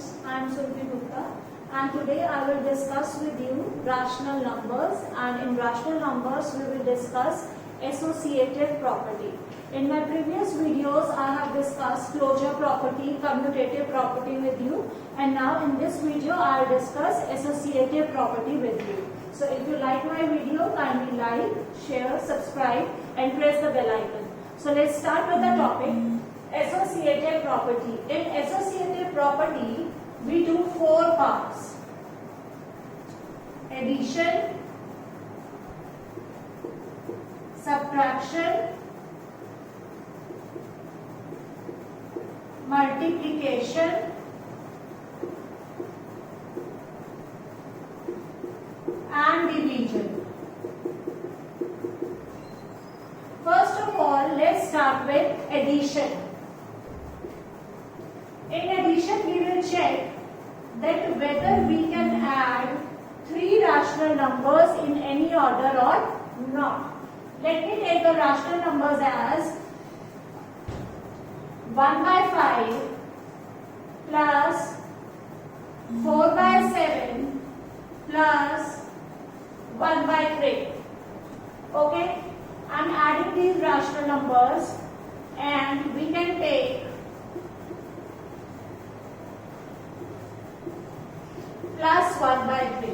students, I am Surabhi Gupta and today I will discuss with you rational numbers, and in rational numbers we will discuss associative property. In my previous videos I have discussed closure property, commutative property with you, and now in this video I will discuss associative property with you. So if you like my video, kindly like, share, subscribe and press the bell icon. So let's start with the topic. Associative property. In associative property, we do 4 parts: addition, subtraction, multiplication, and division. First of all, let's start with addition. In addition, we will check that whether we can add 3 rational numbers in any order or not. Let me take the rational numbers as 1 by 5 plus 4 by 7 plus 1 by 3. Okay? I am adding these rational numbers and we can take plus 1 by 3.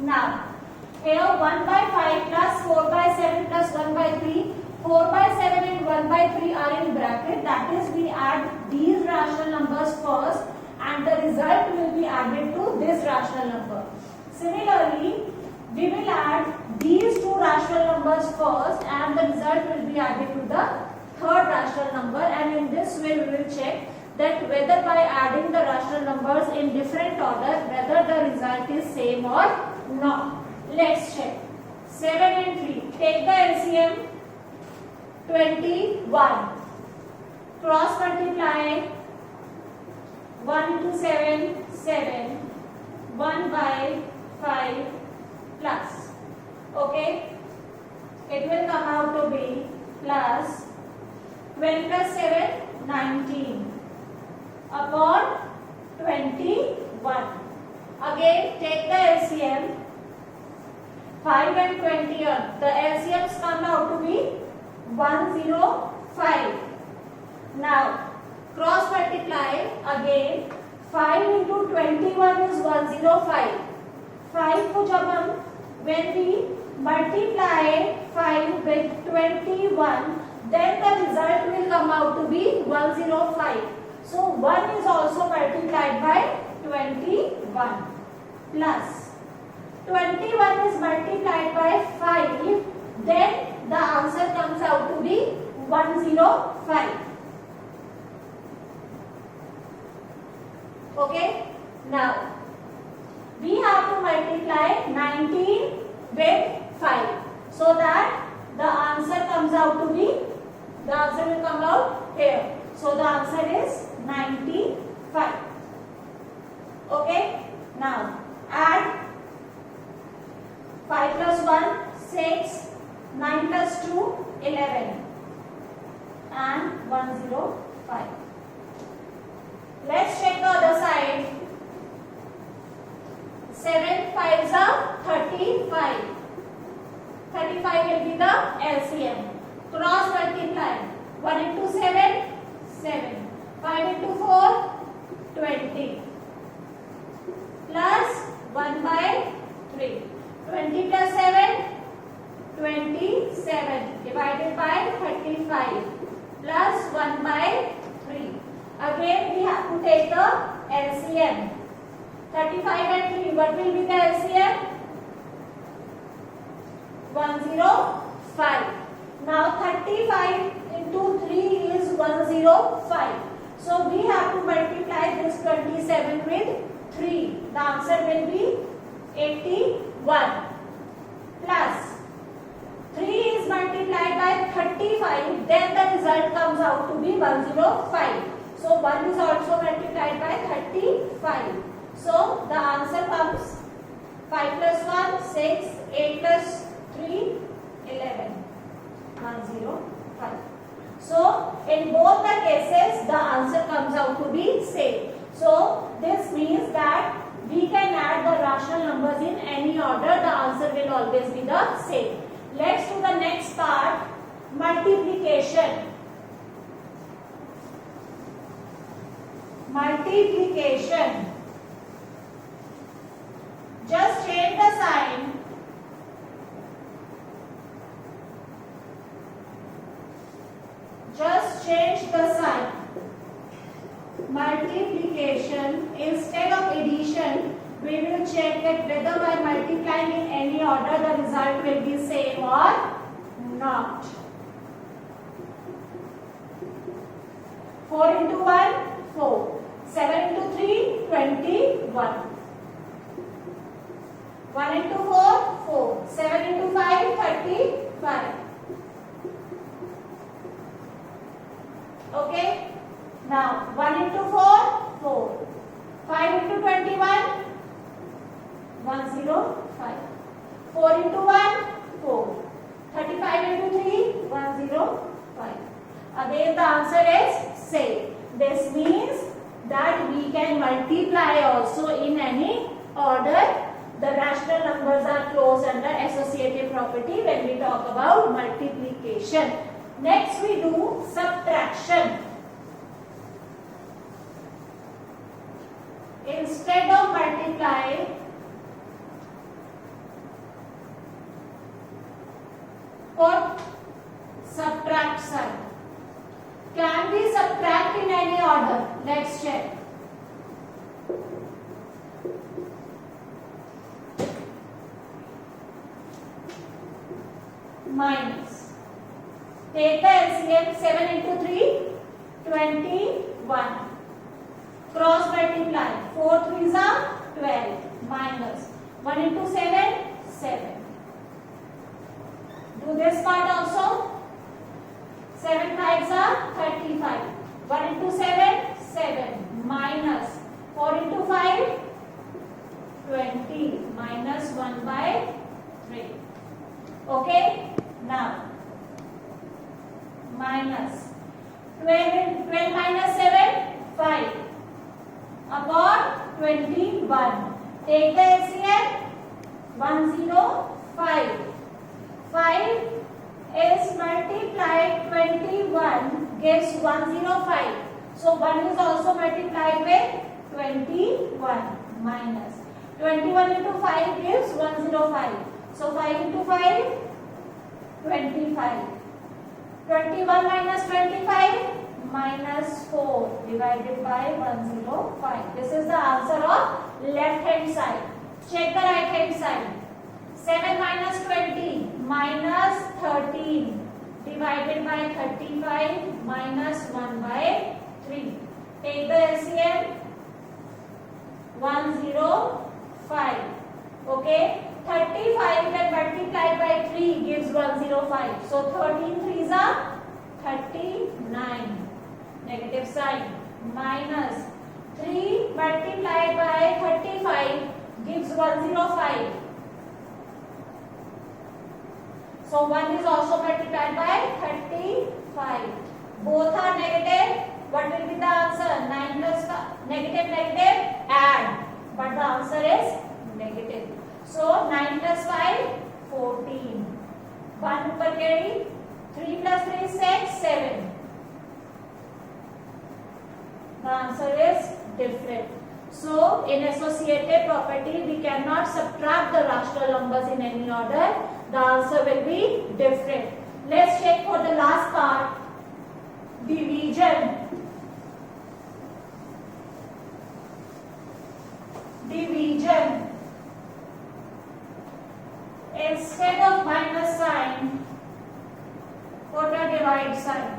Now, here 1 by 5 plus 4 by 7 plus 1 by 3. 4 by 7 and 1 by 3 are in bracket. That is, we add these rational numbers first and the result will be added to this rational number. Similarly, we will add these 2 rational numbers first and the result will be added to the third rational number, and in this way we will check that whether by adding the rational numbers in different order, whether the result is same or not. Let's check. 7 and 3. Take the LCM. 21. Cross multiply. 1 into 7, 7. 1 by 5 plus. Okay. It will come out to be plus 12 plus 7, 19. Upon 21. Again, take the LCM. 5 and 20. The LCMs come out to be 105. Now, cross multiply again. 5 into 21 is 105. 5 को जब हम when we multiply 5 with 21, then the result will come out to be 105. So 1 is also multiplied by 21 plus 21 is multiplied by 5, then the answer comes out to be 105. Okay, now we have to multiply 19 with 5 so that the answer comes out to be, the answer will come out here. So the answer is 95. Okay, now add 5 plus 1, 6, 9 plus 2, 11 and 105. Let's check the other side. 7 5s are 35. 35 will be the LCM. Cross multiply. 1 into 7, 7. 5 into 4, 20. Plus 1 by 3. 20 plus 7, 27. Divided by 35. Plus 1 by 3. Again we have to take the LCM. 35 and 3. What will be the LCM? 105. Now 35 into 3 is 105. So we have to multiply this 27 with 3. The answer will be 81. Plus 3 is multiplied by 35. Then the result comes out to be 105. So 1 is also multiplied by 35. So the answer comes 5 plus 1, 6, 8 plus 3, 11. 105. So in both the cases the answer comes out to be same. So this means that we can add the rational numbers in any order. The answer will always be the same. Let's do the next part, multiplication. Multiplication. Just change the sign. Just change the sign. Multiplication, instead of addition, we will check that whether by multiplying in any order the result will be same or not. 4 into 1, 4. 7 into 3, 21. 1 into 4, 4. 7 into 5, 35. Okay. Now 1 into 4, 4. 5 into 21, 105. 4 into 1, 4. 35 into 3, 105. Again the answer is same. This means that we can multiply also in any order. The rational numbers are closed under associative property when we talk about multiplication. Next we do subtraction. Instead of multiply, put subtract sign. Can we subtract in any order? Let's check. Minus. Take the LCM. 7 into 3, 21. Cross multiply. 4 3s are 12. Minus. 1 into 7, 7. Do this part also. 7 5s are 35. 1 into 7, 7. Minus. 4 into 5, 20. Minus 1 by 3. Okay. Now. Minus. 12 minus 7, 5. Upon 21. Take the LCM. 105. 5 is multiplied 21 gives 105. So 1 is also multiplied with 21 minus 21 into 5 gives 105. So 5 into 5, 25. 21 minus 25 minus 4 divided by 105. This is the answer of left hand side. Check the right hand side. 7 minus 20 minus 13 divided by 35 minus 1 by 3. Take the LCM. 105. Okay. 35 when multiplied by 3 gives 105. So 13 3s are 39. Negative sign. Minus 3 multiplied by 35 gives 105. So 1 is also multiplied by 35. Both are negative. What will be the answer? 9 plus negative, negative, add. But the answer is negative. So 9 plus 5, 14. 1 upper carry. 3 plus 3 is 6, 7. The answer is different. So in associative property, we cannot subtract the rational numbers in any order. The answer will be different. Let's check for the last part. Division. Division. Instead of minus sign, put a divide sign.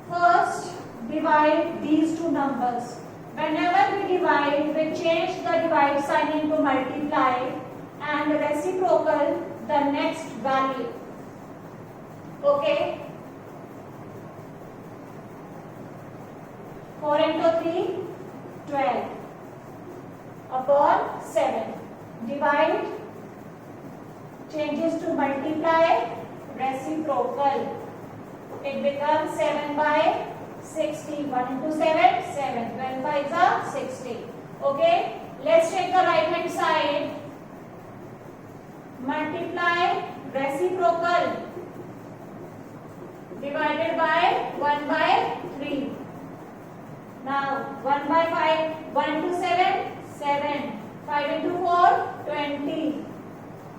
First, divide these two numbers. Whenever we divide, we change the divide sign into multiply and reciprocal the next value. Okay. 4 into 3, 12. Upon 7. Divide changes to multiply, reciprocal. reciprocal. It becomes 7 by 60. 1 into 7, 7. 12 5 are 60. Okay. Let's take the right hand side. Multiply reciprocal divided by 1 by 3. Now 1 by 5. 1 into 7, 7. 5 into 4, 20.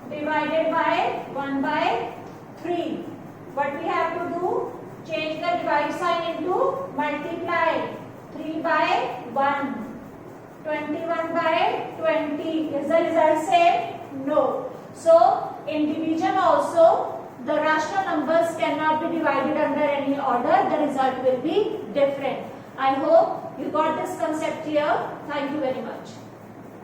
Divided by 1 by 3. What we have to do? Change the divide sign into multiply. 3 by 1. 21 by 20. Is the result same? No. So, in division also, the rational numbers cannot be divided under any order. The result will be different. I hope you got this concept here. Thank you very much.